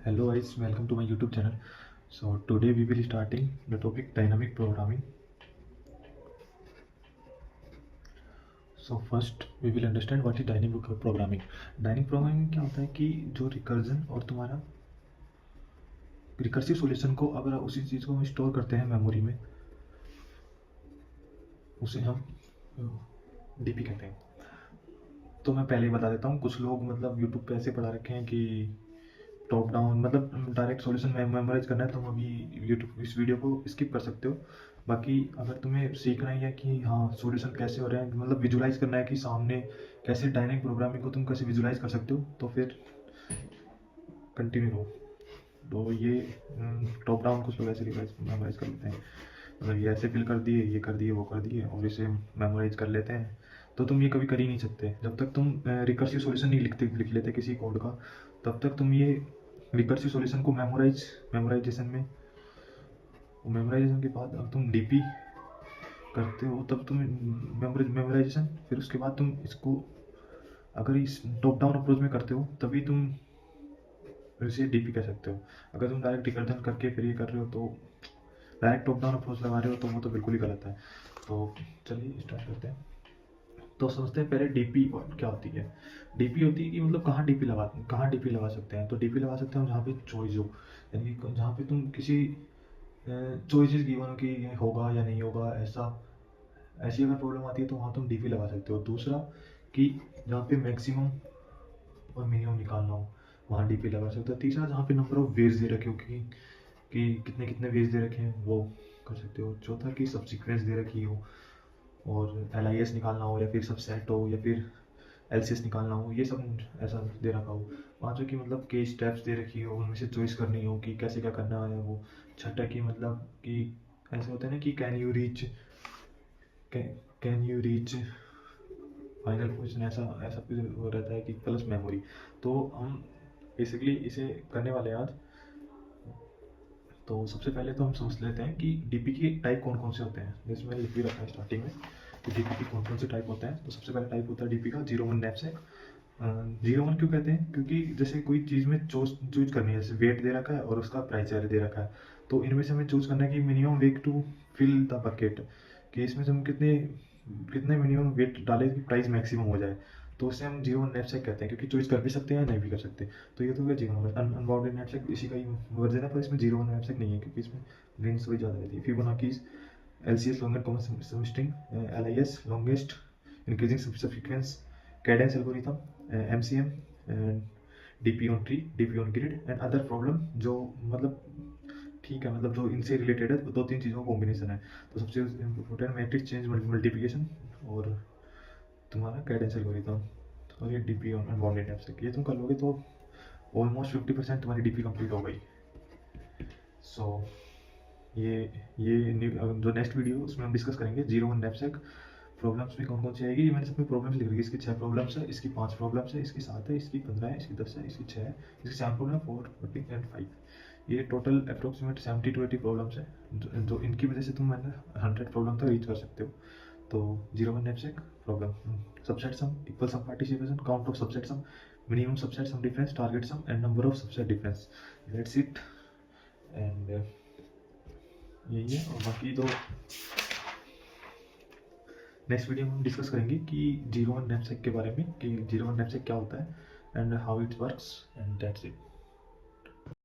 Hello guys, welcome to my YouTube channel. So today we will starting the topic dynamic programming. So first we will understand what is dynamic programming. Dynamic programming क्या होता है कि जो recursion और तुम्हारा recursive solution को अगर उसी चीज़ को हम स्टोर करते हैं मेमोरी में, उसे हम डीपी कहते हैं। तो मैं पहले ही बता देता हूँ, कुछ लोग मतलब यूट्यूब पे ऐसे पढ़ा रखे हैं कि टॉप डाउन मतलब डायरेक्ट सॉल्यूशन मेमोराइज करना है, तो तुम अभी यूट्यूब इस वीडियो को स्किप कर सकते हो। बाकी अगर तुम्हें सीखना ही है कि हाँ सॉल्यूशन कैसे हो रहे हैं, मतलब विजुलाइज करना है कि सामने कैसे डायनेमिक प्रोग्रामिंग को तुम कैसे विजुलाइज कर सकते हो, तो फिर कंटिन्यू हो। तो ये टॉप डाउन कुछ लोग ऐसे मेमोराइज कर लेते हैं, मतलब ये ऐसे फिल कर दिए, ये कर दिए, वो कर दिए और इसे मेमोराइज कर लेते हैं। तो तुम ये कभी कर ही नहीं सकते जब तक तुम रिकर्सिव सॉल्यूशन नहीं लिख लेते किसी कोड का। तब तक तुम ये रिकर्सिव सॉल्यूशन को मेमोराइजेशन के बाद अब तुम डीपी करते हो, तब तुम मेमोराइजेशन, फिर उसके बाद तुम इसको अगर इस टॉप डाउन अप्रोच में करते हो तभी तुम इसे डीपी कह सकते हो। अगर तुम डायरेक्ट रिकर्जन करके फिर ये कर रहे हो तो डायरेक्ट टॉप डाउन अप्रोच लगा रहे हो, तो वो तो बिल्कुल ही गलत है। तो चलिए स्टार्ट करते हैं। तो समझते हैं पहले डीपी क्या होती है। डीपी होती है कि मतलब कहाँ डीपी लगा सकते हैं। तो डीपी लगा सकते हैं जहाँ पे चॉइस हो, यानी कि जहाँ पे तुम किसी चॉइसेस गिवन हो कि ये होगा या नहीं होगा, ऐसी अगर प्रॉब्लम आती है तो वहाँ तुम डीपी लगा सकते हो। दूसरा कि जहाँ पे मैक्सिमम और मिनिमम निकालना हो, वहाँ डीपी लगा सकते हो। तीसरा जहाँ पे नंबर ऑफ वेज दे रखे हो कि कितने कितने वेज दे रखे हैं, वो कर सकते हो। चौथा कि सब सीक्वेंस दे रखी हो और LIS निकालना हो या फिर सबसेट हो या फिर LCS निकालना हो, ये सब ऐसा दे रखा हो। पाँचों की मतलब के स्टेप्स दे रखी हो, उनमें से चॉइस करनी हो कि कैसे क्या करना है वो। छठा की मतलब कि ऐसे होता है ना कि can you reach final position, ऐसा ऐसा कुछ हो रहता है कि प्लस मेमोरी। तो हम बेसिकली इसे करने वाले हैं आज। तो सबसे पहले तो हम समझ लेते हैं कि डीपी के टाइप कौन कौन से होते हैं। जैसे मैंने लिख भी रखा है स्टार्टिंग में कि डीपी के कौन कौन से टाइप होते हैं। तो सबसे पहला टाइप होता है डीपी का 01 नैपसैक। 01 क्यों कहते हैं? क्योंकि जैसे कोई चीज़ में चूज करनी है, जैसे वेट दे रखा है और उसका प्राइस दे रखा है, तो इनमें से हमें चूज करना है कि minimum weight to fill the bucket, कि इसमें से हम कितने कितने मिनिमम वेट डालें कि प्राइस मैक्सिमम हो जाए। तो उसे हम 01 नैपसैक कहते हैं, क्योंकि चॉइस कर भी सकते हैं नहीं भी कर सकते। तो ये तो हो गया 01। अनबाउंडेड नैपसैक इसी का ही वर्जन है, पर इसमें 01 नैपसैक नहीं है क्योंकि इसमें रेंज थोड़ी ज़्यादा रहती है। फिबोनाकीज, LCS longer common substring, LIS longest increasing subsequence, Cadence algorithm, MCM, DP on tree, DP on grid and other problem, जो मतलब ठीक है, मतलब जो इनसे रिलेटेड है, दो तीन चीज़ों का कॉम्बिनेशन है। तो सबसे इम्पोर्टेंट मैट्रिक्स चेंज मल्टीप्लिकेशन और तुम्हारा कैडेंस एल्गोरिथम और ये DP ऑन अनबाउंडेड नैपसैक। ये तुम कर लोगे तो ऑलमोस्ट 50% तुम्हारी DP कंप्लीट हो गई। सो ये जो नेक्स्ट वीडियो उसमें हम डिस्कस करेंगे 01 नैपसैक प्रॉब्लम्स में कौन कौन सी आएगी। ये मैंने सबकी प्रॉब्लम्स लिख रखी है। इसकी 6 प्रॉब्लम्स है, इसकी 5 प्रॉब्लम्स है, इसकी 7 है, इसकी 15 है, इसकी 10 है, इसकी 6 है, इसकी 7 प्रॉब्लम, 4, 40 एंड 5। ये टोटल अप्रोक्सीमेट 70 to 80 प्रॉब्लम्स है, जो इनकी वजह से तुम 100 प्रॉब्लम तक रीच कर सकते हो। तो 01 knapsack problem, subset sum, equal sum participation, count of subset sum, minimum subset sum difference, target sum and number of subset difference. That's it. And यही है। और बाकी तो नेक्स्ट वीडियो में हम डिस्कस करेंगे कि 01 नैपसैक के बारे में, कि 01 नैपसैक क्या होता है and how it works, and that's it.